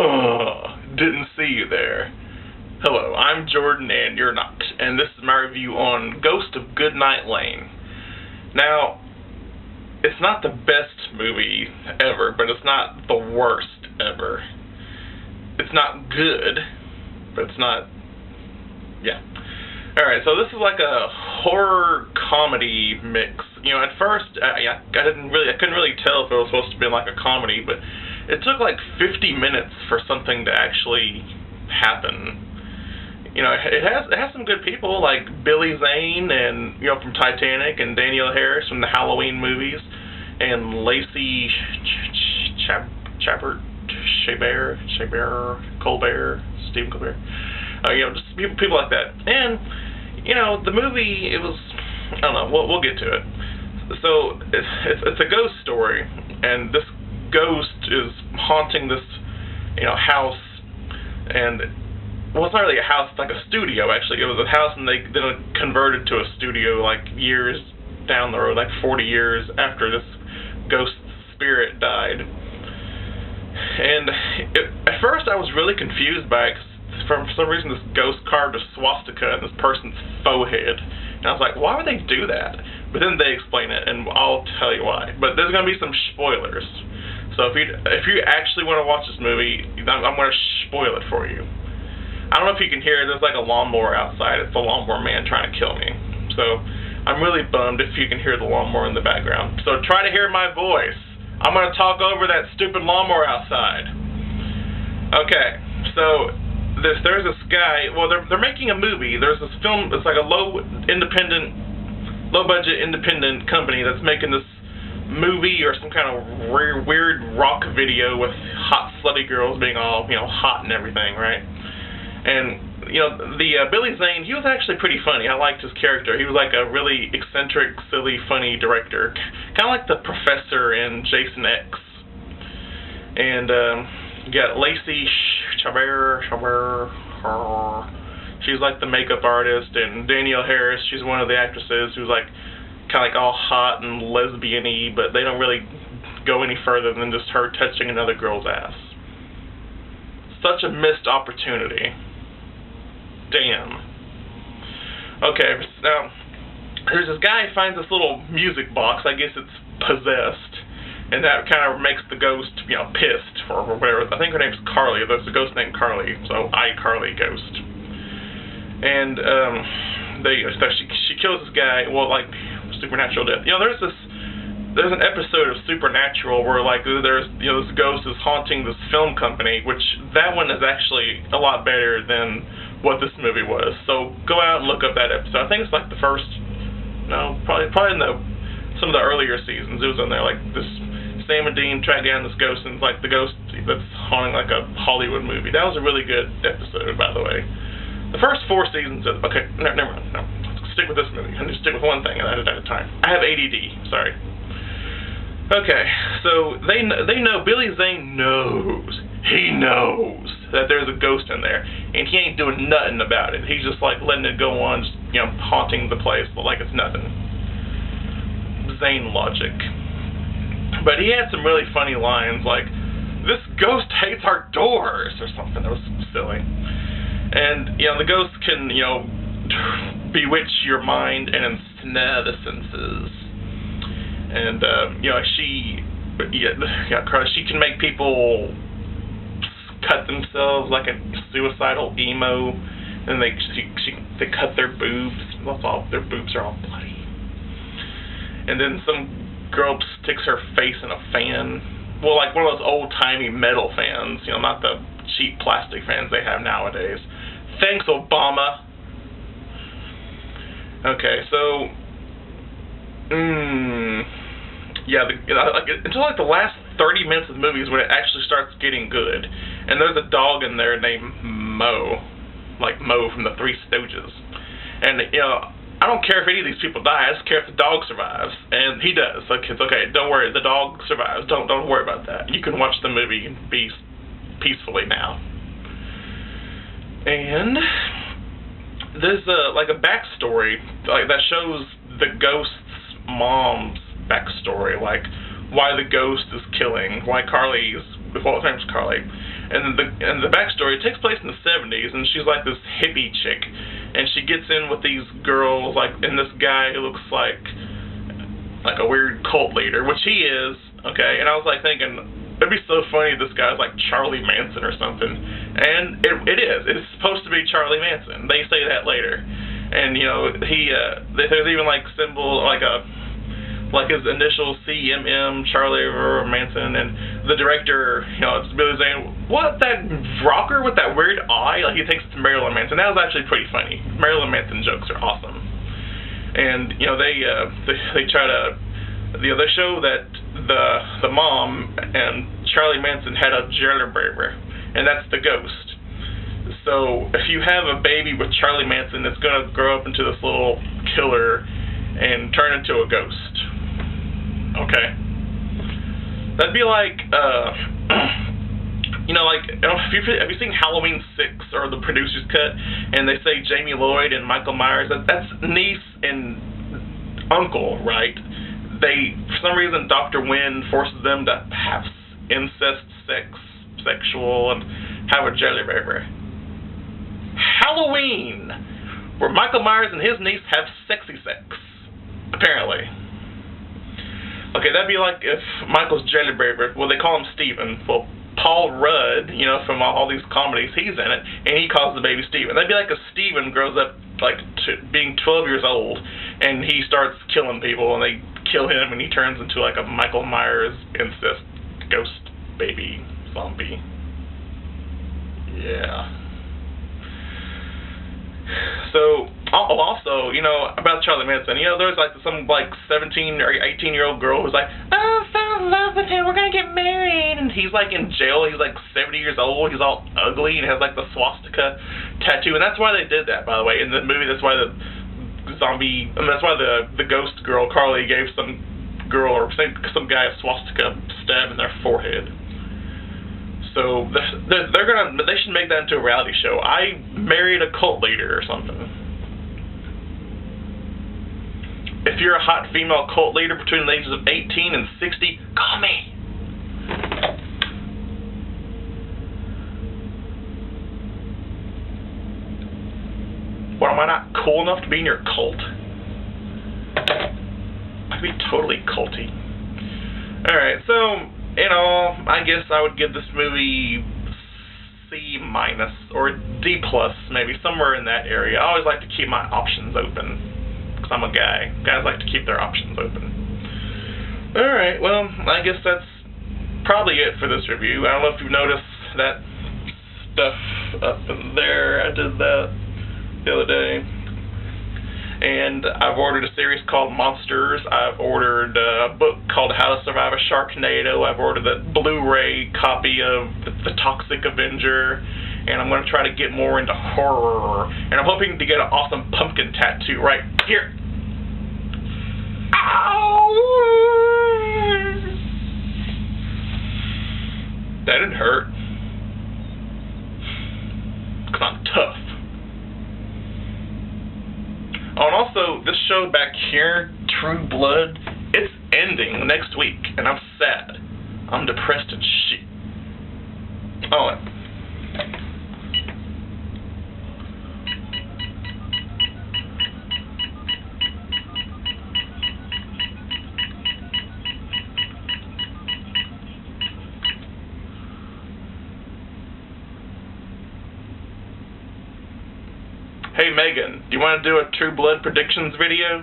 Didn't see you there. Hello, I'm Jordan and you're not, and this is my review on Ghost of Goodnight Lane. Now, it's not the best movie ever, but it's not the worst ever. It's not good, but it's not, yeah. Alright, so this is like a horror comedy mix. You know, at first, I couldn't really tell if it was supposed to be like a comedy, but it took like 50 minutes for something to actually happen. You know, it has some good people like Billy Zane and, you know, from Titanic, and Danielle Harris from the Halloween movies, and Lacey Colbert, Stephen Colbert. You know, just people like that. And, you know, the movie, it was, I don't know, we'll get to it. So, it's a ghost story, and this ghost is haunting this, you know, house, and, well, it's not really a house, it's like a studio, actually. It was a house, and they then converted to a studio, like, years down the road, like 40 years after this ghost spirit died. And at first I was really confused by it, 'cause for some reason this ghost carved a swastika in this person's forehead. And I was like, why would they do that? But then they explain it, and I'll tell you why. But there's going to be some spoilers. So if you actually want to watch this movie, I'm going to spoil it for you. I don't know if you can hear it, there's like a lawnmower outside. It's the lawnmower man trying to kill me. So I'm really bummed if you can hear the lawnmower in the background. So try to hear my voice. I'm going to talk over that stupid lawnmower outside. Okay, so there's this guy, well, they're making a movie. There's this film, it's like a low-budget independent company that's making this movie or some kind of weird rock video with hot slutty girls being all, you know, hot and everything, right? And, you know, the Billy Zane, he was actually pretty funny. I liked his character. He was like a really eccentric, silly, funny director. Kind of like the professor in Jason X. And you got Lacey she's like the makeup artist, and Danielle Harris, she's one of the actresses who's like kind of like all hot and lesbian-y, but they don't really go any further than just her touching another girl's ass. Such a missed opportunity. Damn. Okay, now, there's this guy who finds this little music box. I guess it's possessed, and that kind of makes the ghost, you know, pissed, or whatever. I think her name's Carly. There's a ghost named Carly, so iCarly ghost. And, she kills this guy, well, like, supernatural death. You know, there's an episode of Supernatural where, like, there's, you know, this ghost is haunting this film company, which that one is actually a lot better than what this movie was. So go out and look up that episode. I think it's like the first, no, probably in some of the earlier seasons. It was in there, like, this Sam and Dean track down this ghost, and it's like the ghost that's haunting like a Hollywood movie. That was a really good episode, by the way. The first 4 seasons of, okay, never mind, no. Stick with this movie. I'm just stick with one thing at a time. I have ADD, sorry. Okay, so they know, Billy Zane knows, he knows that there's a ghost in there, and he ain't doing nothing about it. He's just like letting it go on, just, you know, haunting the place, but like it's nothing. Zane logic. But he had some really funny lines, like, this ghost hates our doors, or something. That was silly. And, you know, the ghost can, you know, bewitch your mind and ensnare the senses. And, you know, she can make people cut themselves like a suicidal emo, and they cut their boobs. That's all, their boobs are all bloody. And then some girl sticks her face in a fan. Well, like one of those old-timey metal fans, you know, not the cheap plastic fans they have nowadays. Thanks, Obama. Okay, so, yeah, until like the last 30 minutes of the movie is when it actually starts getting good. And there's a dog in there named Mo, like Mo from the Three Stooges. And, you know, I don't care if any of these people die, I just care if the dog survives. And he does. Like, it's okay, don't worry, the dog survives. Don't worry about that. You can watch the movie and be peacefully now. And there's like a backstory, like, that shows the ghost's mom's backstory, like why the ghost is killing, why Carly's, well, her name's Carly, And the backstory, it takes place in the 70s, and she's like this hippie chick, and she gets in with these girls, like, and this guy who looks like a weird cult leader, which he is, okay, and I was like thinking, it'd be so funny if this guy's like Charlie Manson or something, and it is, it's supposed to be Charlie Manson, they say that later, and, you know, there's even like symbol, like his initials, CMM, Charlie Manson, and the director, you know, it's Billy saying, what, that rocker with that weird eye? Like, he thinks it's Marilyn Manson. That was actually pretty funny. Marilyn Manson jokes are awesome. And, you know, they try to, you know, they show that the mom and Charlie Manson had a jailbreaker, and that's the ghost. So, if you have a baby with Charlie Manson, it's going to grow up into this little killer and turn into a ghost. Okay. That'd be like, you know, like, have you seen Halloween 6 or the producer's cut, and they say Jamie Lloyd and Michael Myers? That's niece and uncle, right? For some reason, Dr. Wynn forces them to have incest, sexual, and have a jailbreaker. Halloween, where Michael Myers and his niece have sexy sex, apparently. Okay, that'd be like if Michael's jailbreaker, well, they call him Steven. Well, Paul Rudd, you know, from all these comedies, he's in it, and he calls the baby Steven. That'd be like if Steven grows up, like, being 12 years old, and he starts killing people, and they kill him, and he turns into, like, a Michael Myers incest ghost baby zombie. Yeah. So, also, you know, about Charlie Manson, you know, there's like some like 17 or 18-year-old girl who's like, oh, I fell in love with him, we're gonna get married, and he's like in jail, he's like 70 years old, he's all ugly, and has like the swastika tattoo, and that's why they did that, by the way, in the movie. That's why the that's why the ghost girl, Carly, gave some girl or some guy a swastika stab in their forehead. So they should make that into a reality show. I married a cult leader or something. If you're a hot female cult leader between the ages of 18 and 60, call me. Well, am I not cool enough to be in your cult? I'd be totally culty. Alright, so you know, I guess I would give this movie C- or D+, maybe, somewhere in that area. I always like to keep my options open, because I'm a guy. Guys like to keep their options open. Alright, well, I guess that's probably it for this review. I don't know if you've noticed that stuff up in there. I did that the other day. And I've ordered a series called Monsters. I've ordered a book called How to Survive a Sharknado. I've ordered the Blu-ray copy of The Toxic Avenger. And I'm going to try to get more into horror. And I'm hoping to get an awesome pumpkin tattoo right here. Ow! That didn't hurt. Because I'm tough. Oh, and also, this show back here, True Blood, it's ending next week, and I'm sad. I'm depressed and shit. Oh, hey Megan, do you want to do a True Blood predictions video?